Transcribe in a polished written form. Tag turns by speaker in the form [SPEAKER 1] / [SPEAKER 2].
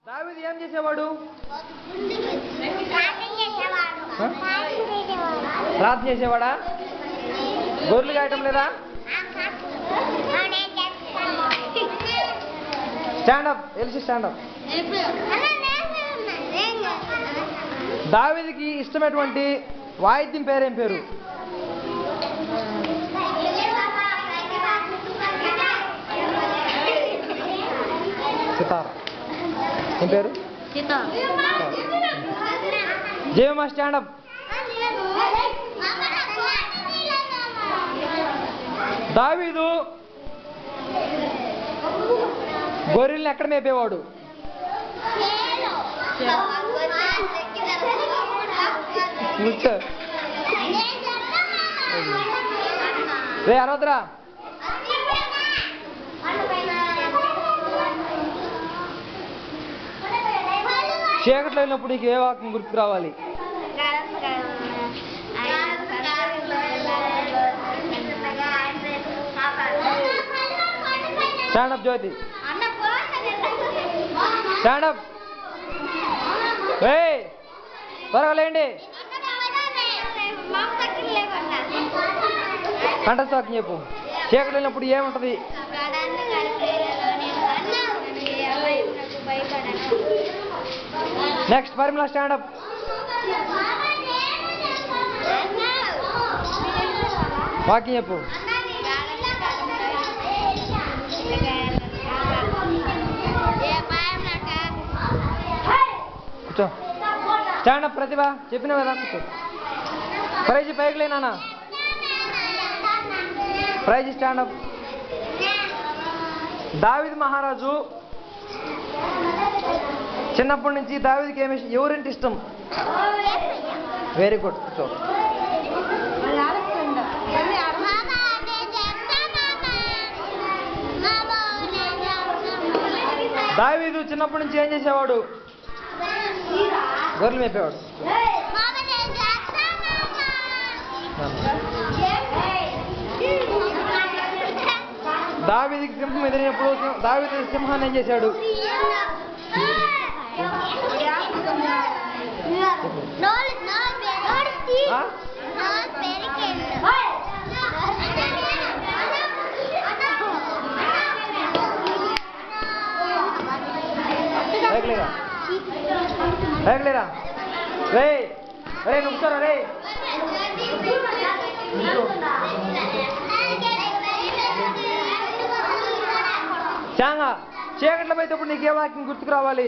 [SPEAKER 1] దావీదు ఏం చేసేవాడు? ప్రార్థన చేసేవాడా? గొర్రెలు కాయటం లేదా? Stand up Ellyse stand up. దావీదుకి ఇష్టమైనటువంటి వాయిద్యం పేరేం పేరు? సితార్. ఏం పేరు? జయమా స్టాండప్. దావీదు గొర్రెల్ని ఎక్కడ మేపేవాడు? రే అరవద్రా. చీకట్లో అయినప్పుడు నీకు ఏ వాక్యం గుర్తుకు రావాలి? స్టాండప్ జ్యోతి. స్టాండప్. త్వరగా లేండి. కంఠస్థాకం చెప్పు. చీకటి వెళ్ళినప్పుడు ఏముంటది? Next Parimala stand up. వాక్యం చెప్పు. కూర్చో. స్టాండప్ ప్రతిభ. చెప్పిన కదా కూర్చో. ప్రైజ్ పైకి లేనా? Praise stand up. దావీదు మహారాజు చిన్నప్పటి నుంచి దావీదుకి ఏమి ఎవరంటే ఇష్టం? Very good. కూర్చో. దావీదు చిన్నప్పటి నుంచి ఏం చేసేవాడు? గొర్రెలు మేపేవాడు. దావీదుకి సింహం ఎదిరినప్పుడు దావీదు సింహాన్ని ఏం చేశాడు? లేరా రే రే నువ్వుతారా రే. చాంగా చీకట్లో పోయేటప్పుడు నీకు ఏ వాక్యం గుర్తుకు రావాలి?